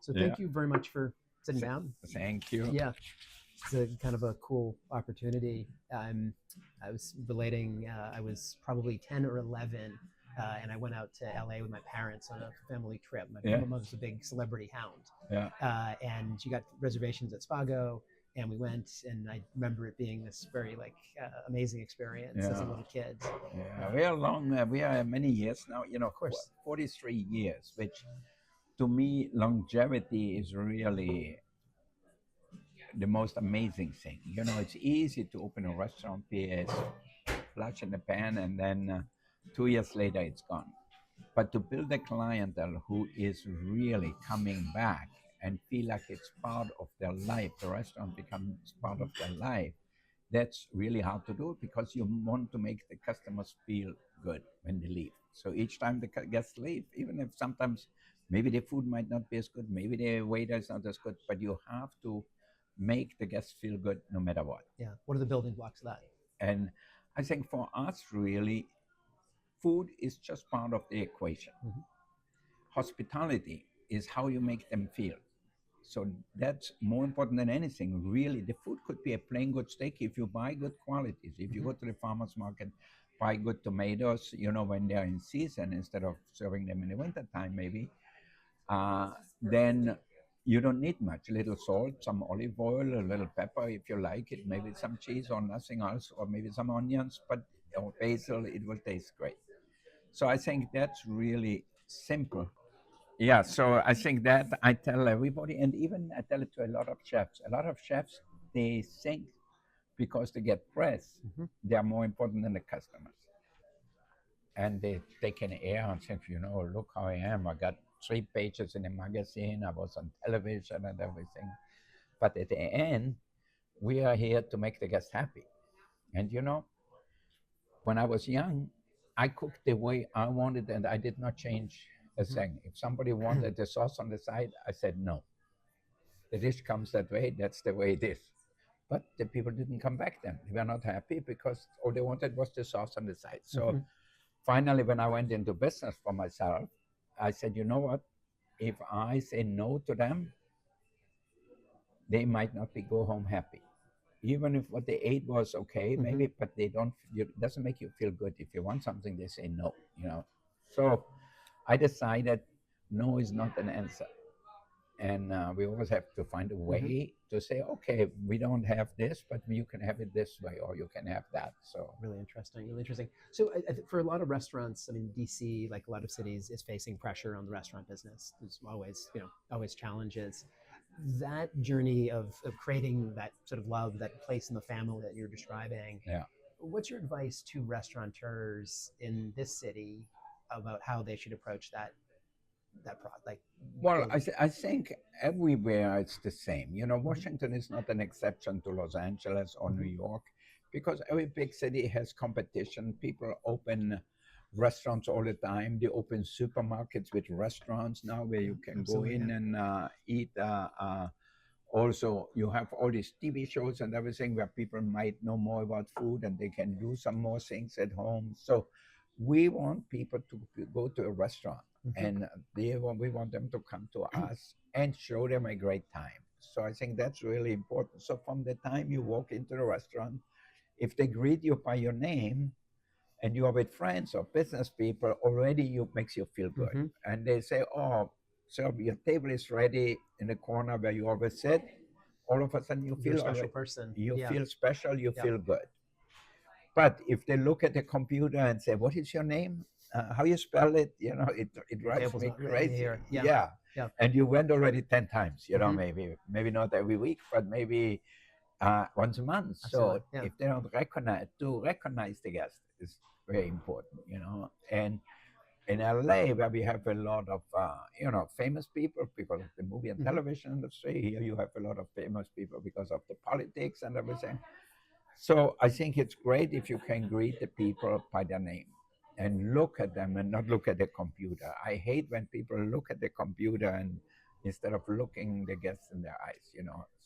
So Yeah. thank you very much for sitting down. Thank you. Yeah, it's a kind of a cool opportunity. I was relating, I was probably 10 or 11, and I went out to LA with my parents on a family trip. My Yeah. mother's a big celebrity hound, Yeah. and she got reservations at Spago, and we went, and I remember it being this very amazing experience as a Yeah. little kid. Yeah. We are long. We are many years now. Of course. 43 years, which to me longevity is really the most amazing thing. It's easy to open a restaurant, be a flash in the pan, and then 2 years later it's gone. But to build a clientele who is really coming back and feel like it's part of their life, the restaurant becomes part of their life. That's really hard to do because you want to make the customers feel good when they leave. So each time the guests leave, even if sometimes maybe the food might not be as good, maybe the waiter is not as good, but you have to make the guests feel good no matter what. Yeah. What are the building blocks of that? And I think for us, really, food is just part of the equation. Mm-hmm. Hospitality is how you make them feel. So that's more important than anything. Really, the food could be a plain good steak if you buy good qualities. If you go to the farmer's market, buy good tomatoes, when they're in season instead of serving them in the winter time, maybe, then you don't need much. A little salt, some olive oil, a little pepper if you like it, maybe some cheese or nothing else, or maybe some onions, or basil, it will taste great. So I think that's really simple. Yeah, so I think that I tell everybody, and even I tell it to a lot of chefs. A lot of chefs, they think because they get press, Mm-hmm. they are more important than the customers. And they take an air and think, look how I am. I got 3 pages in a magazine. I was on television and everything. But at the end, we are here to make the guests happy. And when I was young, I cooked the way I wanted, and I did not change a Mm-hmm. thing. If somebody wanted the sauce on the side, I said no. The dish comes that way. That's the way it is. But the people didn't come back then. They were not happy because all they wanted was the sauce on the side. So Mm-hmm. finally, when I went into business for myself, I said, you know what? If I say no to them, they might not be go home happy. Even if what they ate was okay, Mm-hmm. maybe, but they don't. It doesn't make you feel good. If you want something, they say no. So I decided no is not an answer, and we always have to find a Mm-hmm. way to say, okay, we don't have this, but you can have it this way, or you can have that. So Really interesting. Really interesting. So, for a lot of restaurants, I mean, DC, like a lot of cities, is facing pressure on the restaurant business. There's always, always challenges. That journey of creating that sort of love, that place in the family that you're describing. yeah. What's your advice to restaurateurs in this city about how they should approach that like Well, building? I think everywhere it's the same. Mm-hmm. Washington is not an exception to Los Angeles or New Mm-hmm. York because every big city has competition. People open restaurants all the time. They open supermarkets with restaurants now where Yeah, you can go absolutely. in Yeah. and eat. Also, you have all these TV shows and everything where people might know more about food and they can do some more things at home. So we want people to go to a restaurant Mm-hmm. and we want them to come to us and show them a great time. So I think that's really important. So from the time you walk into the restaurant, if they greet you by your name and you are with friends or business people, already you makes you feel good. Mm-hmm. And they say, "Oh, sir, your table is ready in the corner where you always sit." All of a sudden, you You're a feel special already, person. you Yeah. feel special, you Yeah. feel good. But if they look at the computer and say, "What is your name? How you spell it?" It Your drives table's me not ready crazy. here. Yeah. Yeah, Yeah. and you went already 10 times. Mm-hmm. Maybe not every week, but maybe once a month. So Absolutely. Yeah. if they don't recognize the guest is very important. And in LA, where we have a lot of famous people because of the movie and Mm-hmm. television industry, here you have a lot of famous people because of the politics and everything. So I think it's great if you can greet the people by their name and look at them and not look at the computer. I hate when people look at the computer and instead of looking the guests in their eyes.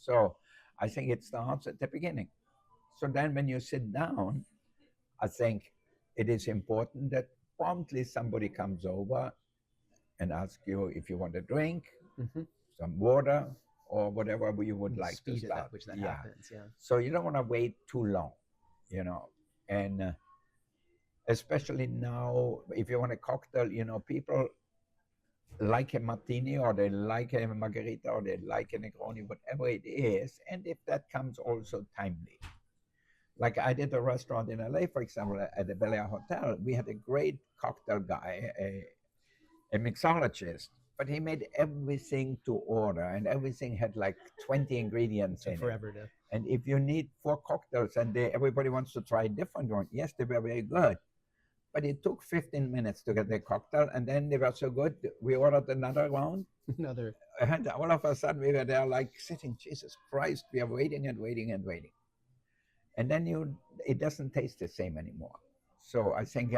So I think it starts at the beginning. So then when you sit down, I think it is important that promptly somebody comes over and asks you if you want a drink. Mm-hmm. some water or whatever you would The like to speed start. at which that Yeah. happens. Yeah. So you don't want to wait too long, you know. And especially now, if you want a cocktail, people like a martini or they like a margarita or they like a Negroni, whatever it is. And if that comes also timely. Like I did a restaurant in LA, for example, at the Bel Air Hotel. We had a great cocktail guy, a mixologist, but he made everything to order and everything had like 20 It ingredients took in it. forever to. And if you need four cocktails and everybody wants to try a different one, yes, they were very good. But it took 15 minutes to get the cocktail, and then they were so good, we ordered another round. Another. And all of a sudden, we were there like sitting, Jesus Christ, we are waiting and waiting and waiting. And then it doesn't taste the same anymore. So I think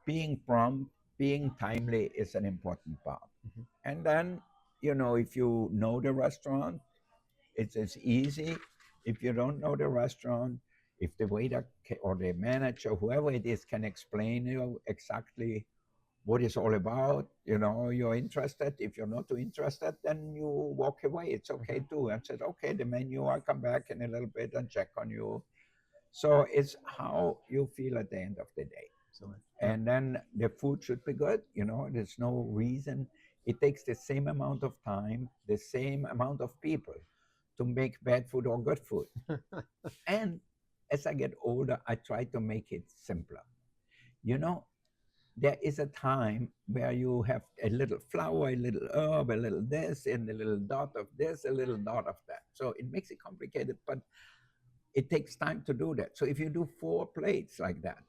being prompt, being timely is an important part. Mhm. And then, if you know the restaurant, it's easy. If you don't know the restaurant, if the waiter or the manager, whoever it is, can explain you exactly what it's all about, you're interested. If you're not too interested, then you walk away. It's okay too. And said, okay, the menu, I'll come back in a little bit and check on you. So it's how you feel at the end of the day. Excellent. And then the food should be good. There's no reason. It takes the same amount of time, the same amount of people to make bad food or good food. And as I get older, I try to make it simpler. You know, there is a time where you have a little flour, a little herb, a little this, and a little dot of this, a little dot of that. So it makes it complicated, but it takes time to do that. So if you do 4 plates like that,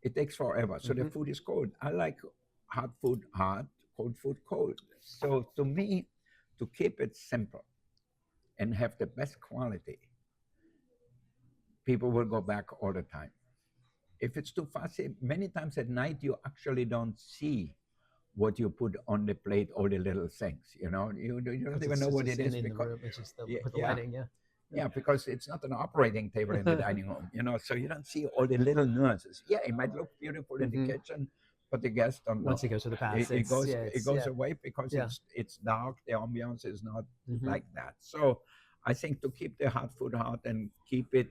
it takes forever. So the Mhm. food is cold. I like hot food hot, cold food cold. So to me, to keep it simple and have the best quality, people will go back all the time. If it's too fussy, many times at night you actually don't see what you put on the plate, all the little things. You don't even know It's what just it is in the because room. It's just yeah, with the yeah, lighting. Yeah. yeah, because it's not an operating table in the dining room. So you don't see all the little nuances. Yeah, it might look beautiful in the Mhm. kitchen, but the guests don't Once know. it goes to the past, It it's goes yeah, it it's goes yeah, away because yeah. it's dark. The ambiance is not Mhm. like that. So I think to keep the hot food hot and keep it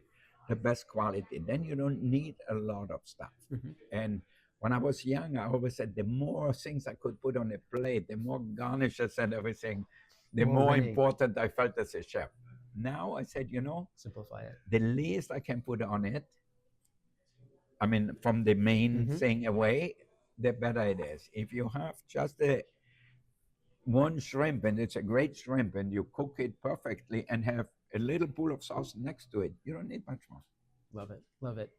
the best quality, then you don't need a lot of stuff. Mhm. And when I was young, I always said the more things I could put on a plate, the more garnishes and everything, the More more winning. important I felt as a chef. Now I said, Simplify it. the least I can put on it, I mean, from the main Mhm. thing away, the better it is. If you have just a one shrimp and it's a great shrimp and you cook it perfectly and have a little pool of sauce next to it, you don't need much more. Love it. Love it.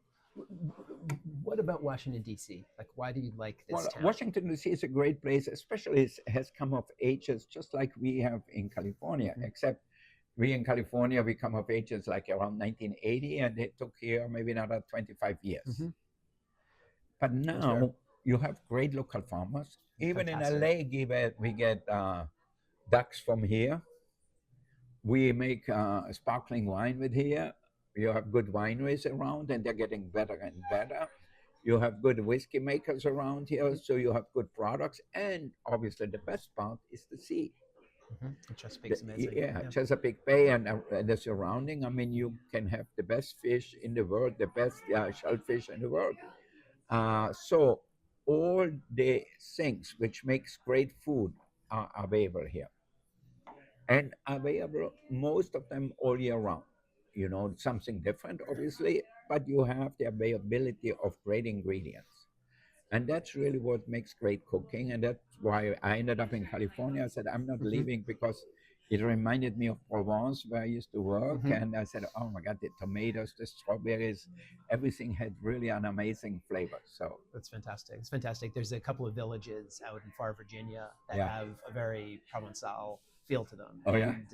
What about Washington D.C.? Like, why do you like this Well, town? Washington D.C. is a great place, especially it has come of ages just like we have in California, Mhm. except we in California we come of ages like around 1980, and it took here maybe another 25 years. Mhm. But That's fair. now you have great local farmers. Even in Fantastic. LA, we get ducks from here. We make sparkling wine with here. You have good wineries around, and they're getting better and better. You have good whiskey makers around here, so you have good products. And obviously, the best part is the sea. Chesapeake's amazing. Yeah, Yeah. Chesapeake Bay and the surrounding. I mean, you can have the best fish in the world, the best shellfish in the world. So all the things which makes great food are available here and available most of them all year round. Something different, obviously, but you have the availability of great ingredients. And that's really what makes great cooking. And that's why I ended up in California. I said, I'm not Hmm. leaving because it reminded me of Provence, where I used to work. Hmm. And I said, oh my God, the tomatoes, the strawberries, everything had really an amazing flavor. So, That's fantastic. It's fantastic. There's a couple of villages out in far Virginia that yeah. have a very Provençal feel to them, Oh, yeah. and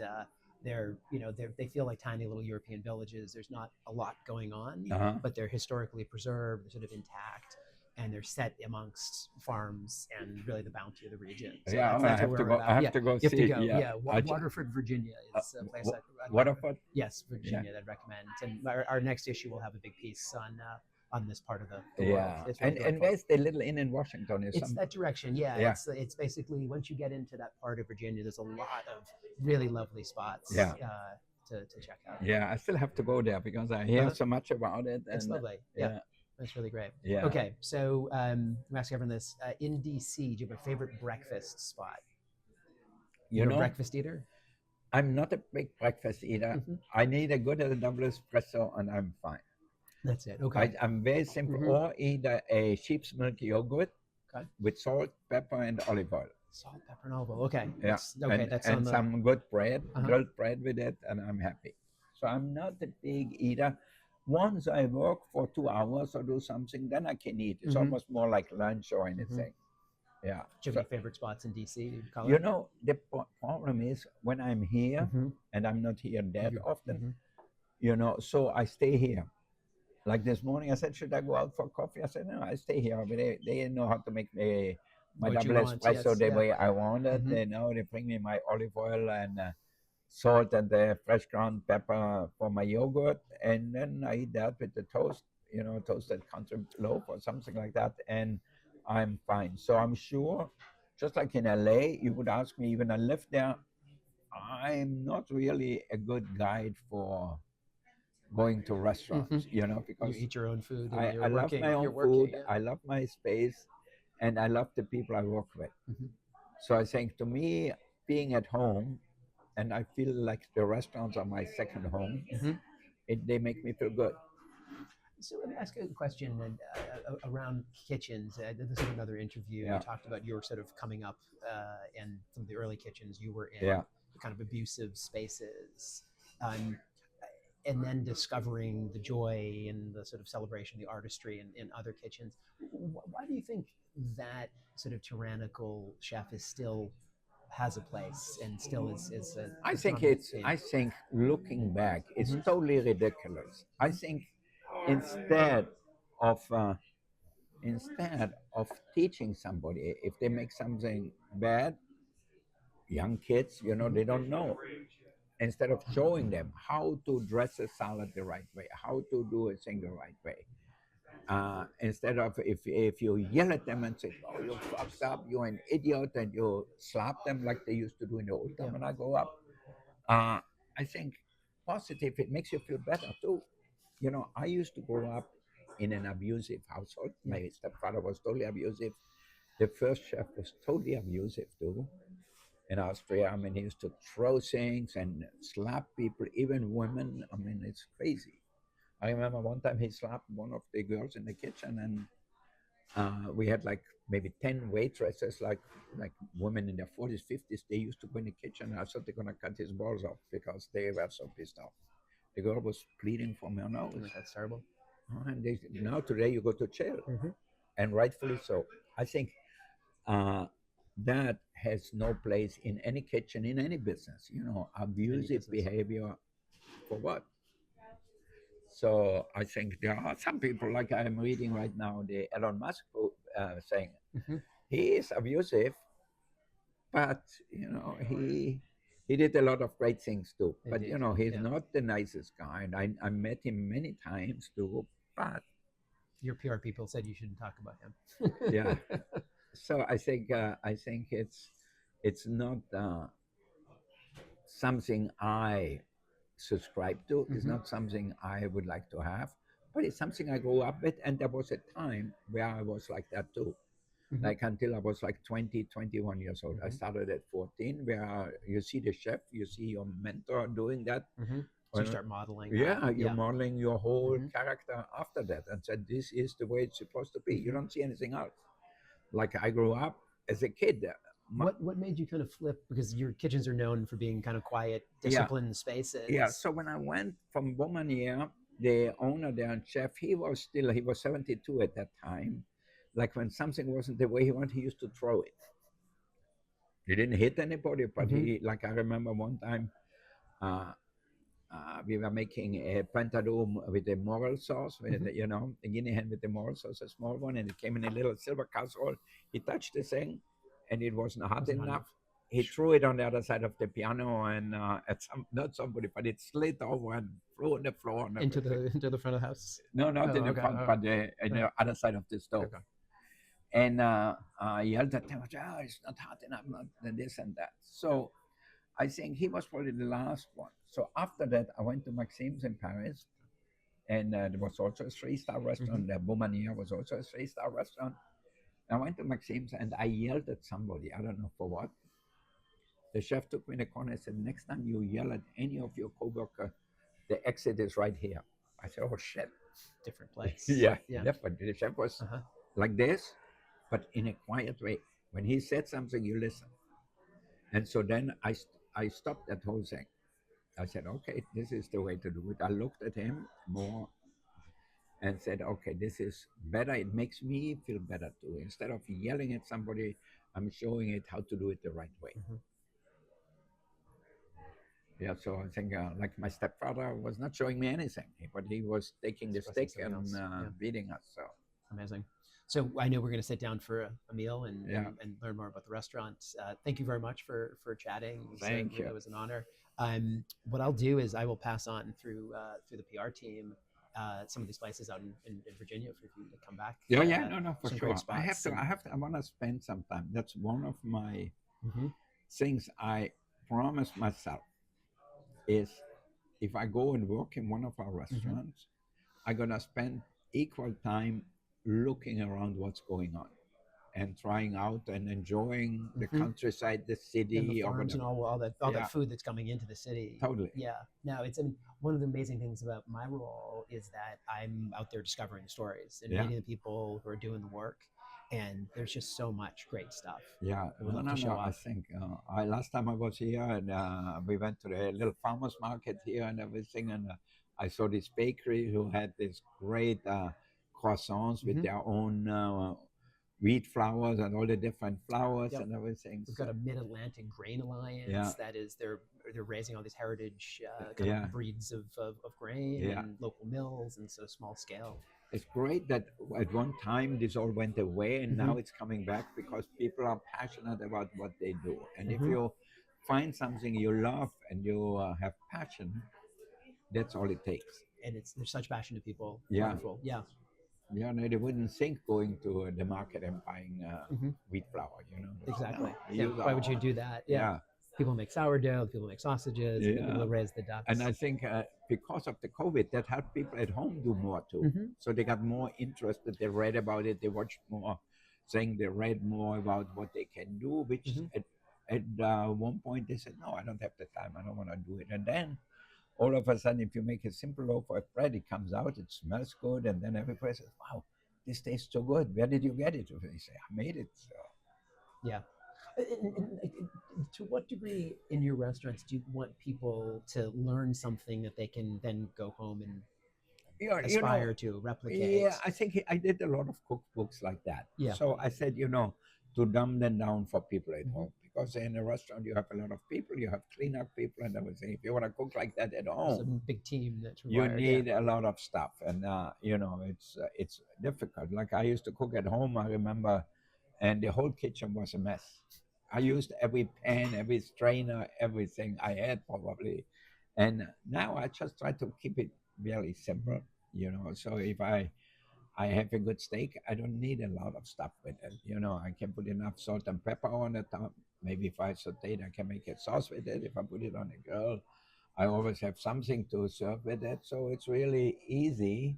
they feel like tiny little European villages. There's not a lot going on, Uh-huh. but they're historically preserved, they're sort of intact, and they're set amongst farms and really the bounty of the region. So Yeah, I that's have where to we're go. I at. have Yeah, to go you have to see. go. Yeah. Yeah, Waterford, Virginia is a place I'd What recommend. about? Yes, Virginia, I'd recommend. And our next issue will have a big piece on this part of the world. Yeah, It's really and delightful. where's the little inn in Washington? Is It's some that direction, yeah. yeah, It's basically once you get into that part of Virginia, there's a lot of really lovely spots yeah, to check out. yeah. I still have to go there because I hear Uh-huh. so much about it, It's and lovely. Yeah, yeah, that's really great. yeah. Okay, so I'm asking everyone this. In DC, do you have a favorite breakfast spot? You You're a know, breakfast eater? I'm not a big breakfast eater. Hmm. I need a good double espresso, and I'm fine. That's it. Okay. I'm very simple. Hmm. Or either a sheep's milk yogurt Okay. with salt, pepper, and olive oil. Salt, pepper, and olive oil. Okay, Yeah, that's okay. That's on and the. some good bread, Uh-huh. grilled bread with it, and I'm happy. So I'm not a big eater. Once I work for 2 hours or do something, then I can eat. It's Hmm. almost more like lunch or Hmm. anything. Yeah. Do you have So any favorite spots in DC you'd you color? know the problem is when I'm here, Mm-hmm. and I'm not here that often. Mm-hmm. So I stay here. Like this morning, I said, should I go out for coffee? I said, no, I stay here. But they know how to make my What you double want? espresso Yes. the Yeah. way I want it. Mm-hmm. They know they bring me my olive oil and salt and the fresh ground pepper for my yogurt. And then I eat that with the toast, toasted country loaf or something like that. And I'm fine. So I'm sure, just like in LA, you would ask me, even I live there, I'm not really a good guide for going to Mm-hmm. restaurants, You because eat your own food and I you're love working. my You're own working. food, Yeah. I love my space, and I love the people I work with. Mm-hmm. So I think to me, being at home, and I feel like the restaurants are my second home, Mm-hmm. they make me feel good. So let me ask a question around kitchens. This is another interview. You Yeah, talked about your sort of coming up and some of the early kitchens you were in, yeah. kind of abusive spaces, um, and then discovering the joy and the sort of celebration, the artistry in other kitchens. Why do you think that sort of tyrannical chef is still has a place and still is I a think dominant it's. theme? I think looking back, it's Hmm. totally ridiculous. I Hmm. think instead of uh, instead of teaching somebody, if they make something bad, young kids, Hmm. they don't know. Instead of showing them how to dress a salad the right way, how to do a thing the right way. Instead of if you yell at them and say, "Oh, you fucked up, you're an idiot," and you slap them like they used to do in the old Yeah. time when I go up, uh, I think positive. It makes you feel better too. I used to grow up in an abusive household. Yeah. My stepfather was totally abusive. The first chef was totally abusive too in Austria. I mean, he used to throw things and slap people, even women. I mean, it's crazy. I remember one time he slapped one of the girls in the kitchen, and we had like maybe 10 waitresses, like women in their 40s, 50s. They used to go in the kitchen. And I thought they're gonna cut his balls off because they were so pissed off. The girl was bleeding from her nose, That's terrible. and now today you go to jail, Hmm. and rightfully so. I think uh, that has no place in any kitchen, in any business. Any Abusive business. behavior for what? So I think there are some people, like I'm reading right now, the Elon Musk saying Hmm. he is abusive, but he did a lot of great things too. But Indeed. he's Yeah. not the nicest guy, and I met him many times too. But Your PR people said you shouldn't talk about yeah, him. so I think it's not something I subscribe to. It's Hmm. not something I would like to have, but it's something I grew up with. And there was a time where I was like that too, Hmm. like until I was like 20, 21 years old. I Hmm. started at 14, where you see the chef, you see your mentor doing that. Hmm. So you Uh, start modeling that. yeah, you're Yeah. modeling your whole Hmm. character after that and said, this is the way it's supposed to be. You Hmm. don't see anything else. Like I grew up as a kid. What made you kind of flip? Because your kitchens are known for being kind of quiet, Yeah, disciplined yeah. spaces. So when I went from Bomanier, the owner there and chef, he was 72 at that time. Like when something wasn't the way he wanted, he used to throw it. He didn't hit anybody, but Hmm. like I remember one time, uh, we were making a pentadoum with a moral sauce, with Hmm. a guinea hen with the moral sauce, a small one, and it came in a little silver casserole. He touched the thing, and it wasn't hot Wasn't hot enough. enough. he threw it on the other side of the piano, and at some not somebody, but it slid over and flew on the floor and everything. into the front of the house. No, Oh, not in the okay. front, Oh, but on yeah. the other side of the stove. Okay. And I yelled at him, "Oh, it's not hot enough, not this and that." So I think he was probably the last one. So after that, I went to Maxime's in Paris, and there was also a three-star Hmm. restaurant. The Boumanier was also a three-star restaurant. I went to Maxime's and I yelled at somebody. I don't know for what. The chef took me in the corner and said, "Next time you yell at any of your coworkers, the exit is right here." I said, "Oh shit." Different place. Yeah, Yeah. definitely. The chef was Uh huh. like this, but in a quiet way. When he said something, you listen. And so then I stopped that whole thing. I said, "Okay, this is the way to do it." I looked at him more and said, "Okay, this is better. It makes me feel better too. Instead of yelling at somebody, I'm showing it how to do it the right way." Hmm. Yeah, so I think like my stepfather was not showing me anything, but he was taking the Expressing stick something and else. Yeah. beating us. So Amazing. So I know we're going to sit down for a meal yeah, and learn more about the restaurant. Thank you very much for chatting. thank you. It was an honor. What I'll do is I will pass on through the PR team some of these places out in Virginia for you to come back. Yeah, yeah, no, no, for Some great sure. I have spots to, and. I have to, I want to spend some time. That's one of my Mhm. things I promised myself is if I go and work in one of our Mhm. restaurants, I'm gonna spend equal time looking around what's going on and trying out and enjoying the Mhm. countryside, the And the city, or farms and whatever. all that Yeah, food that's coming into the city. totally. Yeah, no, it's, I mean, one of the amazing things about my role is that I'm out there discovering stories and Yeah, meeting the people who are doing the work, and there's just so much great stuff yeah. that would No, love no, to show no. I off. think I last time I was here and we went to the little farmers market here and everything, and I saw this bakery who had this great croissants with Hmm. their own wheat flours and all the different flours Yep. and everything. We've got So a Mid-Atlantic Grain yeah, Alliance that is they're raising all these heritage kind yeah, of breeds of grain yeah. and local mills and so small scale. It's great that at one time this all went away and Hmm. now it's coming back because people are passionate about what they do. And if Hmm. you find something you love and you have passion, that's all it takes. And it's there's such passionate people. Yeah, Wonderful. Yeah. yeah. No, they wouldn't think going to the market and buying Hmm. wheat flour. You know, they say, no, Exactly. we Yeah. use Why our would you own. do that? Yeah. Yeah, People make sourdough. People make sausages. The people yeah. who raise the And ducks. I think because of the COVID, that helped people at home do more too. Hmm. So they got more interested. They read about it. They watched more, saying they read more about what they can do. Which Hmm. at one point they said, "No, I don't have the time. I don't want to do it." And then all of a sudden, if you make a simple loaf of bread, it comes out. It smells good, and then everybody says, "Wow, this tastes so good. Where did you get it?" They say, "I made it." So, Yeah. To what degree in your restaurants do you want people to learn something that they can then go home and yeah, aspire to yeah, replicate? I think I did a lot of cookbooks like that. Yeah. So I said, to dumb them down for people at Hmm. home because in a restaurant you have a lot of people, you have cleanup people, and everything. If you want to cook like that at There's a home, big team that's you required. Yeah. need a lot of stuff, and it's difficult. Like I used to cook at home, I remember, and the whole kitchen was a mess. I used every pan, every strainer, everything I had probably, and now I just try to keep it really simple. So if I have a good steak, I don't need a lot of stuff with it. I can put enough salt and pepper on the top. Maybe if I saute it, I can make a sauce with it. If I put it on a grill, I always have something to serve with it. So it's really easy.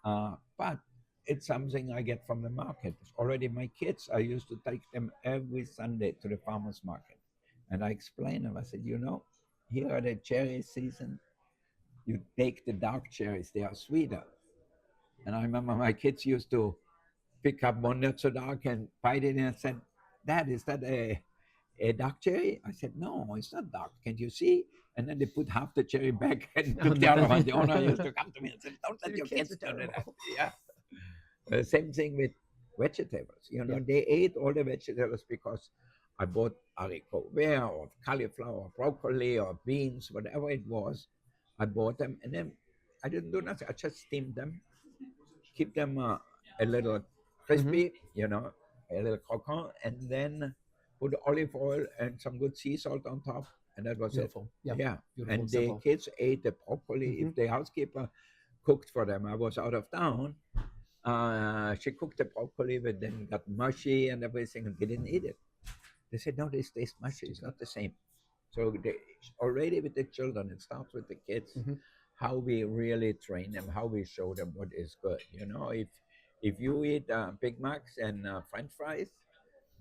But it's something I get from the market. Already my kids, I used to take them every Sunday to the farmer's market. And I explained them, I said, here are the cherry season. You take the dark cherries, they are sweeter. And I remember my kids used to pick up one not so dark and bite it and said, Dad, is that a dark cherry? I said, no, it's not dark. Can you see? And then they put half the cherry back and Oh, took the other nothing. one. The owner used to come to me and said, don't let Your your kids are kids do that. terrible. Yeah. Same thing with vegetables. Yeah. They ate all the vegetables because I bought haricot vert or cauliflower, broccoli or beans, whatever it was. I bought them and then I didn't do nothing. I just steamed them, keep them a little Hmm. crispy, a little croquant, and then put olive oil and some good sea salt on top, and that was it. Beautiful. Yeah. Yeah, Beautiful and and the simple. kids ate the broccoli. Hmm. If the housekeeper cooked for them, I was out of town. She cooked the broccoli, but then got mushy and everything, and they didn't eat it. They said, "No, this tastes mushy. Too It's good. not the same." So they, already with the children, it starts with the kids. Hmm. How we really train them, how we show them what is good. You know, if you eat Big Macs and French fries,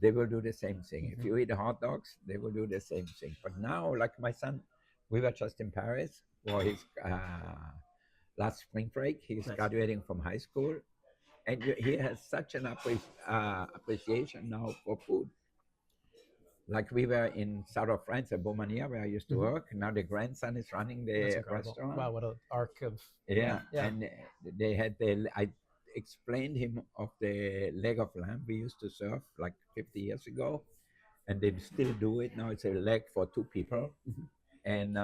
they will do the same thing. If Hmm. you eat hot dogs, they will do the same thing. But now, like my son, we were just in Paris for his last spring break. He's Nice. graduating from high school, and he has such an appreciation now for food. Like we were in south of France at Beaumanier, where I used to Hmm. work. Now the grandson is running That's the incredible. restaurant. Wow, what a arc of Yeah, yeah. and they had the. I explained him of the leg of lamb we used to serve like 50 years ago, and they still do it now. It's a leg for two people, Hmm. and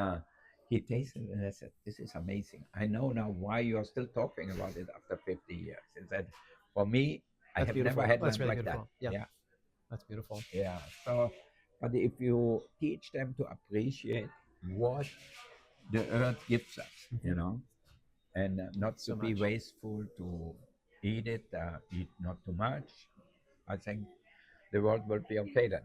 he tasted it and I said, "This is amazing. I know now why you are still talking about it after 50 years." He said, "For me, I That's have never beautiful. had That's lamb really like that." beautiful. Yeah, Yeah, that's beautiful. yeah. So, but if you teach them to appreciate what the earth gives us, Hmm. and not to So be much. wasteful, to eat it, eat not too much, I think the world will be okay then.